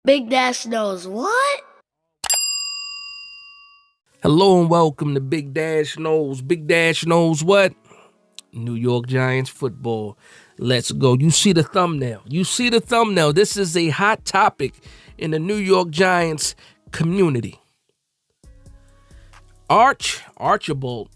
Big Dash knows what? Hello and welcome to Big Dash Knows. Big Dash knows what? New York Giants football. Let's go. You see the thumbnail. This is a hot topic in the New York Giants community. Archibald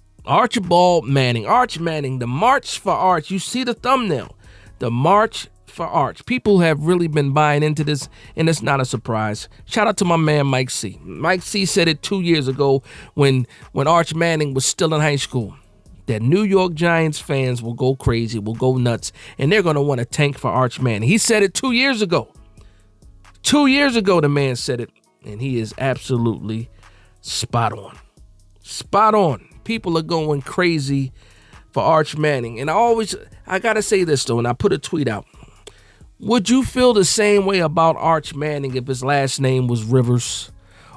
Manning, Arch Manning, the March for Arch. You see the thumbnail. The March for Arch. People have really been buying into this, and it's not a surprise. Shout out to my man Mike C. Mike C said it 2 years ago when Arch Manning was still in high school, that New York Giants fans will go crazy, will go nuts, and they're going to want to tank for Arch Manning. He said it 2 years ago. 2 years ago, the man said it, and he is absolutely spot on. Spot on. People are going crazy for Arch Manning. And I got to say this, though, and I put a tweet out. Would you feel the same way about Arch Manning if his last name was Rivers,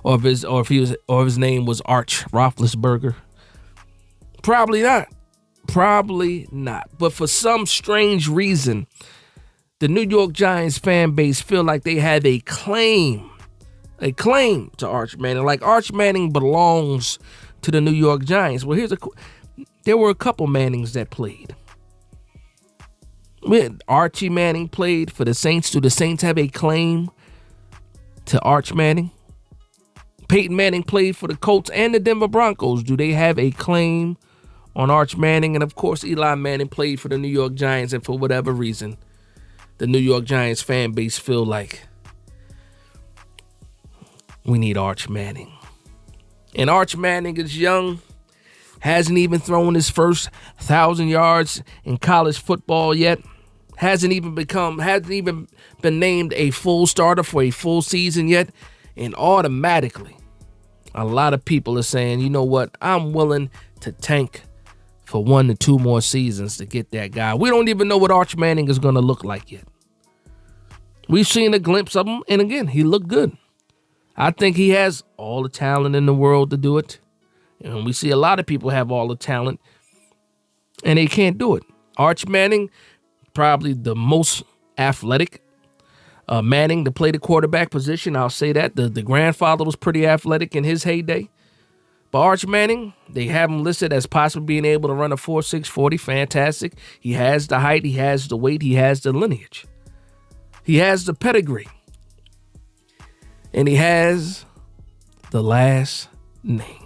or if his name was Arch Roethlisberger? Probably not. Probably not. But for some strange reason, the New York Giants fan base feel like they have a claim to Arch Manning, like Arch Manning belongs to the New York Giants. Well, there were a couple Mannings that played. Archie Manning played for the Saints. Do the Saints have a claim to Arch Manning? Peyton Manning played for the Colts and the Denver Broncos. Do they have a claim on Arch Manning? And, of course, Eli Manning played for the New York Giants, and for whatever reason, the New York Giants fan base feel like we need Arch Manning. And Arch Manning is young, hasn't even thrown his first 1,000 yards in college football yet, hasn't even been named a full starter for a full season yet, and automatically a lot of people are saying, you know what, I'm willing to tank for 1 to 2 more seasons to get that guy. We don't even know what Arch Manning is going to look like yet. We've seen a glimpse of him, and again, he looked good. I think he has all the talent in the world to do it. And we see a lot of people have all the talent, and they can't do it. Arch Manning, probably the most athletic Manning to play the quarterback position. I'll say that. The grandfather was pretty athletic in his heyday. But Arch Manning, they have him listed as possibly being able to run a 4.6 40. Fantastic. He has the height. He has the weight. He has the lineage. He has the pedigree. And he has the last name.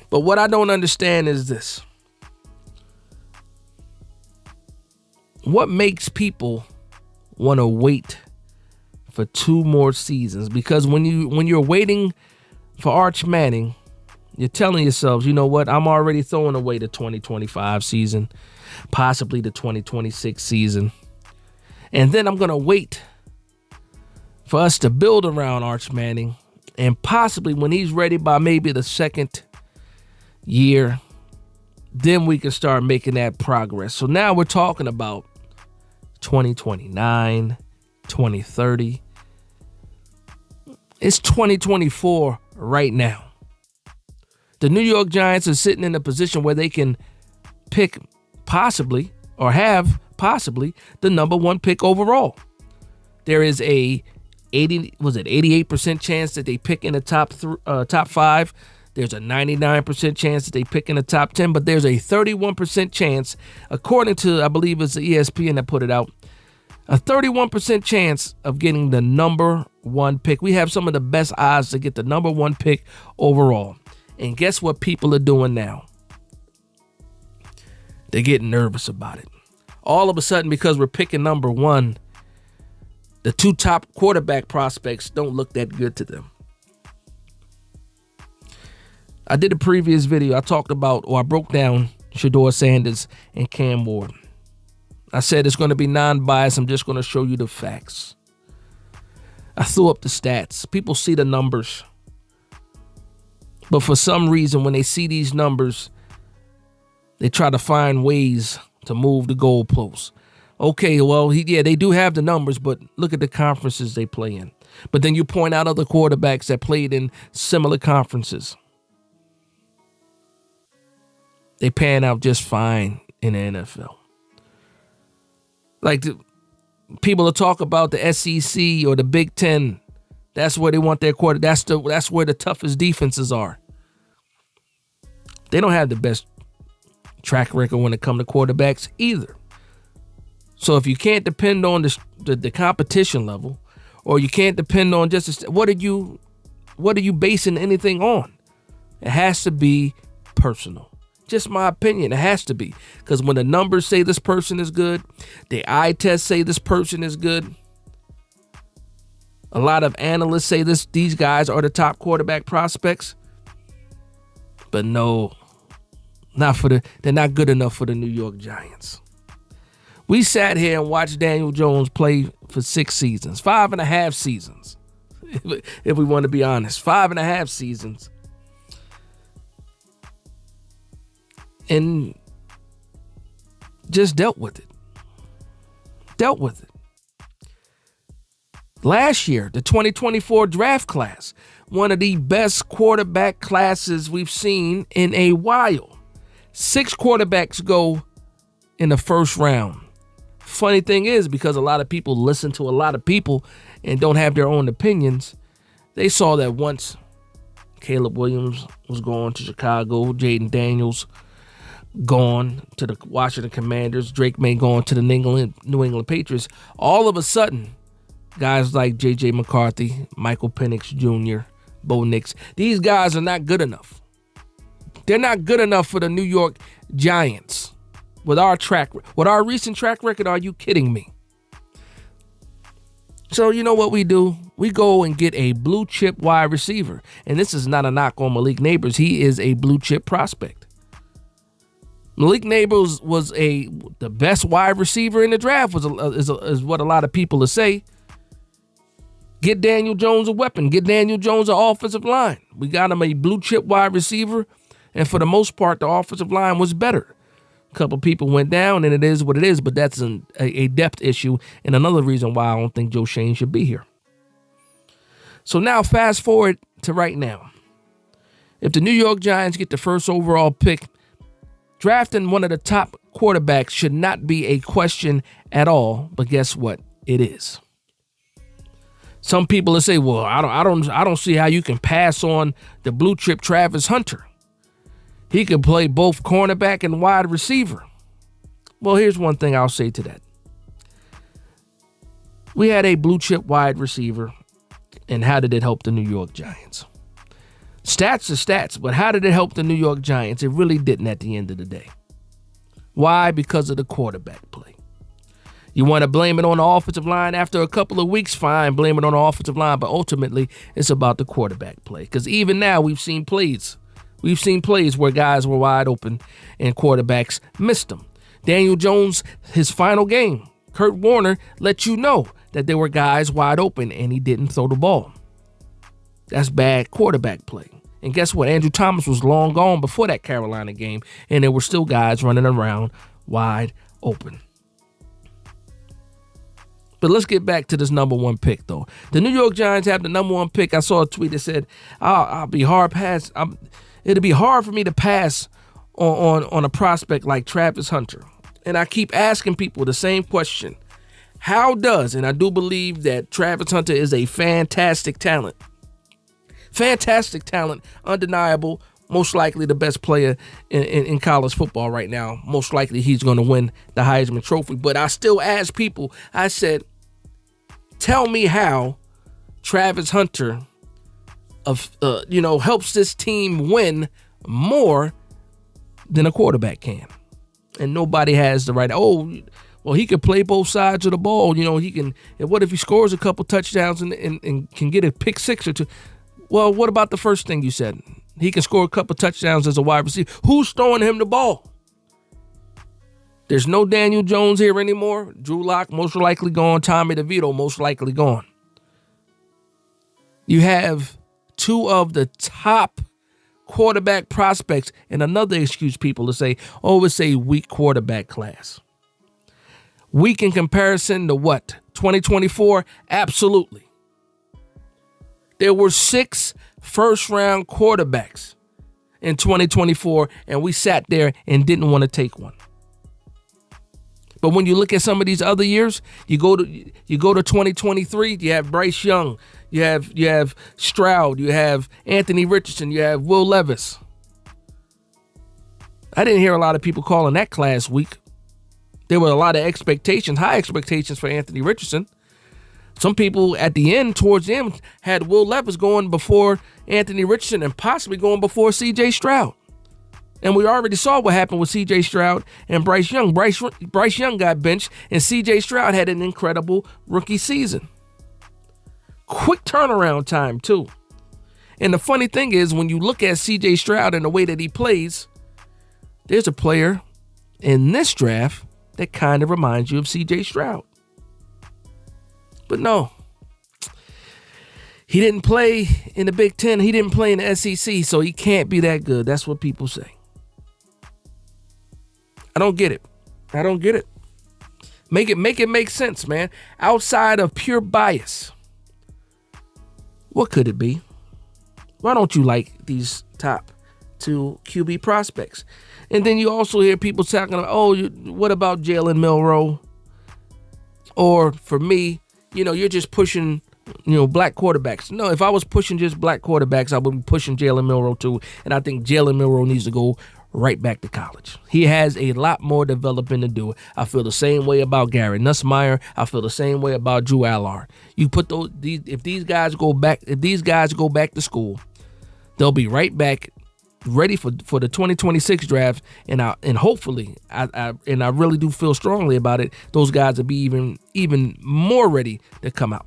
But what I don't understand is this. What makes people want to wait for 2 more seasons? Because when you're waiting for Arch Manning, you're telling yourselves, you know what, I'm already throwing away the 2025 season, possibly the 2026 season. And then I'm going to wait for us to build around Arch Manning, and possibly when he's ready by maybe the second year, then we can start making that progress. So now we're talking about 2029, 2030. It's 2024 right now. The New York Giants are sitting in a position where they can pick possibly, or have possibly, the number 1 pick overall. There is a 88% chance that they pick in the top 5. There's a 99% chance that they pick in the top 10, but there's a 31% chance, according to, I believe it's the ESPN that put it out, a 31% chance of getting the number 1 pick. We have some of the best odds to get the number 1 pick overall. And guess what people are doing now? They're getting nervous about it. All of a sudden, because we're picking number 1, the 2 top quarterback prospects don't look that good to them. I did a previous video. I broke down Shedeur Sanders and Cam Ward. I said it's going to be non-biased. I'm just going to show you the facts. I threw up the stats. People see the numbers. But for some reason, when they see these numbers, they try to find ways to move the goalposts. Okay, well, they do have the numbers, but look at the conferences they play in. But then you point out other quarterbacks that played in similar conferences. They pan out just fine in the NFL. Like people will talk about the SEC or the Big Ten That's where they want their quarter. That's where the toughest defenses are. They don't have the best track record when it comes to quarterbacks either. So if you can't depend on the competition level, or you can't depend on what are you basing anything on? It has to be personal. Just my opinion. It has to be, because when the numbers say this person is good, the eye test say this person is good. A lot of analysts say these guys are the top quarterback prospects, but no, they're not good enough for the New York Giants. We sat here and watched Daniel Jones play for 6 seasons, 5.5 seasons, if we want to be honest, 5.5 seasons. And just dealt with it. Last year, the 2024 draft class, one of the best quarterback classes we've seen in a while. 6 quarterbacks go in the first round. Funny thing is, because a lot of people listen to a lot of people and don't have their own opinions, they saw that once Caleb Williams was going to Chicago, Jaden Daniels gone to the Washington Commanders, Drake May going to the New England Patriots, all of a sudden, guys like J.J. McCarthy, Michael Penix Jr., Bo Nix, these guys are not good enough. They're not good enough for the New York Giants. With our recent track record, are you kidding me? So you know what we do? We go and get a blue chip wide receiver. And this is not a knock on Malik Nabers. He is a blue chip prospect. Malik Nabers was the best wide receiver in the draft, is what a lot of people will say. Get Daniel Jones a weapon. Get Daniel Jones an offensive line. We got him a blue chip wide receiver, and for the most part, the offensive line was better. A couple people went down, and it is what it is, but that's a depth issue, and another reason why I don't think Joe Schoen should be here. So now fast forward to right now. If the New York Giants get the first overall pick, drafting one of the top quarterbacks should not be a question at all, but guess what? It is. Some people will say, well, I don't see how you can pass on the blue chip Travis Hunter. He could play both cornerback and wide receiver. Well, here's one thing I'll say to that. We had a blue chip wide receiver, and how did it help the New York Giants? Stats are stats, but how did it help the New York Giants? It really didn't at the end of the day. Why? Because of the quarterback play. You want to blame it on the offensive line after a couple of weeks? Fine, blame it on the offensive line, but ultimately it's about the quarterback play. Because even now we've seen plays. We've seen plays where guys were wide open and quarterbacks missed them. Daniel Jones, his final game, Kurt Warner let you know that there were guys wide open and he didn't throw the ball. That's bad quarterback play. And guess what? Andrew Thomas was long gone before that Carolina game, and there were still guys running around wide open. But let's get back to this number 1 pick, though. The New York Giants have the number 1 pick. I saw a tweet that said, it'll be hard for me to pass on a prospect like Travis Hunter. And I keep asking people the same question. How does, and I do believe that Travis Hunter is a fantastic talent. Fantastic talent, undeniable, most likely the best player in college football right now. Most likely he's going to win the Heisman Trophy. But I still ask people, I said, tell me how Travis Hunter helps this team win more than a quarterback can. And nobody has the right, well, he can play both sides of the ball. He can, what if he scores a couple touchdowns and can get a pick 6 or 2? Well, what about the first thing you said? He can score a couple touchdowns as a wide receiver. Who's throwing him the ball? There's no Daniel Jones here anymore. Drew Lock most likely gone. Tommy DeVito most likely gone. You have 2 of the top quarterback prospects, and another excuse people to say, it's a weak quarterback class. Weak in comparison to what? 2024? Absolutely. There were 6 first-round quarterbacks in 2024, and we sat there and didn't want to take one. But when you look at some of these other years, you go to 2023, you have Bryce Young, You have Stroud. You have Anthony Richardson. You have Will Levis. I didn't hear a lot of people calling that class weak. There were a lot of expectations, high expectations for Anthony Richardson. Some people at the end, towards the end, had Will Levis going before Anthony Richardson and possibly going before C.J. Stroud. And we already saw what happened with C.J. Stroud and Bryce Young. Bryce Young got benched, and C.J. Stroud had an incredible rookie season. Quick turnaround time, too. And the funny thing is, when you look at C.J. Stroud and the way that he plays, there's a player in this draft that kind of reminds you of C.J. Stroud. But no, he didn't play in the Big Ten. He didn't play in the SEC, so he can't be that good. That's what people say. I don't get it. I don't get it. Make it make sense, man. Outside of pure bias, what could it be? Why don't you like these top 2 QB prospects? And then you also hear people talking about, what about Jalen Milroe? Or for me, you're just pushing, black quarterbacks. No, if I was pushing just black quarterbacks, I would be pushing Jalen Milroe too. And I think Jalen Milroe needs to go right back to college. He has a lot more developing to do. I feel the same way about Gary Nussmeier. I feel the same way about Drew Allard. You put if these guys go back to school, they'll be right back ready for the 2026 draft, and hopefully I really do feel strongly about it. Those guys will be even more ready to come out,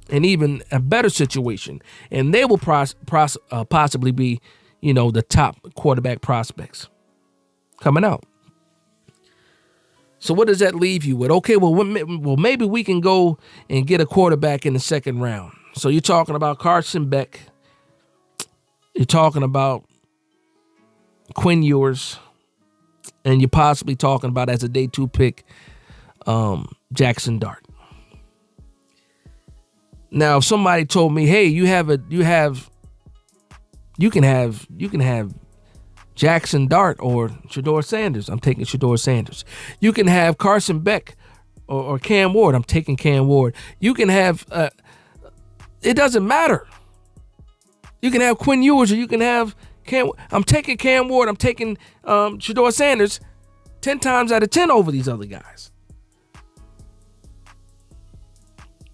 and even a better situation, and they will possibly be the top quarterback prospects coming out. So what does that leave you with? Okay, well maybe we can go and get a quarterback in the second round. So you're talking about Carson Beck. You're talking about Quinn Ewers, and you're possibly talking about, as a day 2 pick, Jackson Dart. Now, if somebody told me, hey, you can have Jackson Dart or Shedeur Sanders, I'm taking Shedeur Sanders. You can have Carson Beck or Cam Ward, I'm taking Cam Ward. You can have, it doesn't matter. You can have Quinn Ewers, or you can have I'm taking Cam Ward. I'm taking Shedeur Sanders 10 times out of 10 over these other guys.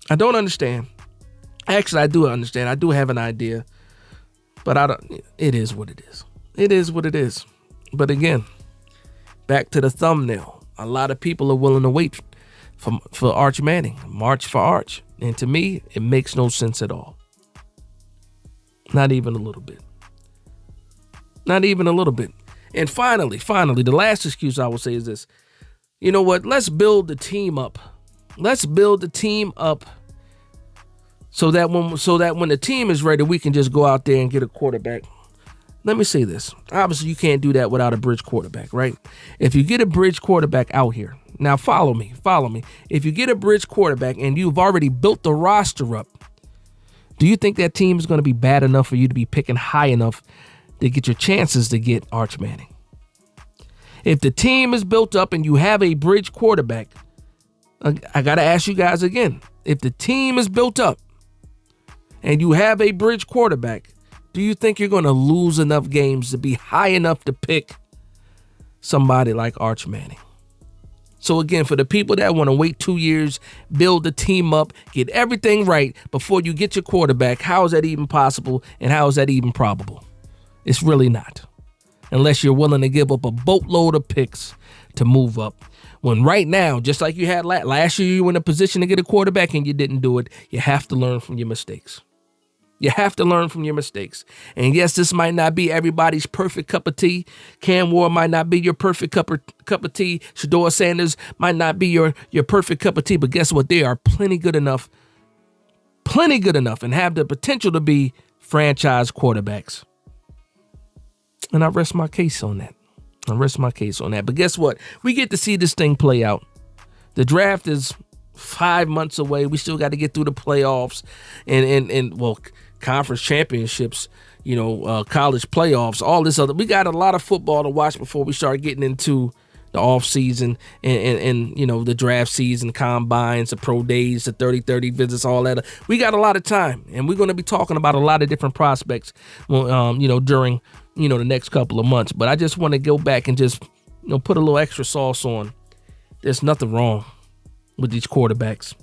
I don't understand. Actually, I do understand. I do have an idea, but it is what it is. It is what it is. But again, back to the thumbnail. A lot of people are willing to wait for Arch Manning, March for Arch. And to me, it makes no sense at all. Not even a little bit. Not even a little bit. And finally, the last excuse I will say is this. You know what? Let's build the team up. Let's build the team up so that when the team is ready, we can just go out there and get a quarterback. Let me say this. Obviously, you can't do that without a bridge quarterback, right? If you get a bridge quarterback out here, now follow me. If you get a bridge quarterback and you've already built the roster up, do you think that team is going to be bad enough for you to be picking high enough to get your chances to get Arch Manning? If the team is built up and you have a bridge quarterback, I got to ask you guys again. If the team is built up and you have a bridge quarterback, do you think you're going to lose enough games to be high enough to pick somebody like Arch Manning? So again, for the people that want to wait 2 years, build the team up, get everything right before you get your quarterback, how is that even possible and how is that even probable? It's really not. Unless you're willing to give up a boatload of picks to move up. When right now, just like you had last year, you were in a position to get a quarterback and you didn't do it. You have to learn from your mistakes. You have to learn from your mistakes. And yes, this might not be everybody's perfect cup of tea. Cam Ward might not be your perfect cup of tea. Shedeur Sanders might not be your perfect cup of tea. But guess what? They are plenty good enough, and have the potential to be franchise quarterbacks. And I rest my case on that. But guess what? We get to see this thing play out. The draft is 5 months away. We still got to get through the playoffs and conference championships, college playoffs, all this other. We got a lot of football to watch before we start getting into the off season and you know, the draft season, combines, the pro days, the 30-30 visits, all that. We got a lot of time, and we're going to be talking about a lot of different prospects, you know, during, you know, the next couple of months. But I just want to go back and just, you know, put a little extra sauce on. There's nothing wrong with these quarterbacks,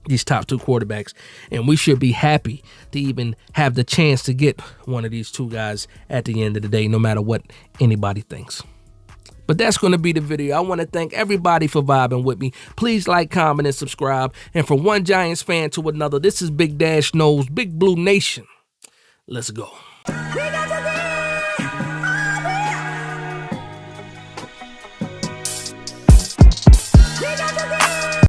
these top two quarterbacks, and we should be happy to even have the chance to get one of these two guys at the end of the day, no matter what anybody thinks. But that's going to be the video. I want to thank everybody for vibing with me. Please like, comment, and subscribe. And from one Giants fan to another, this is Big Dash Knows, Big Blue Nation. Let's go.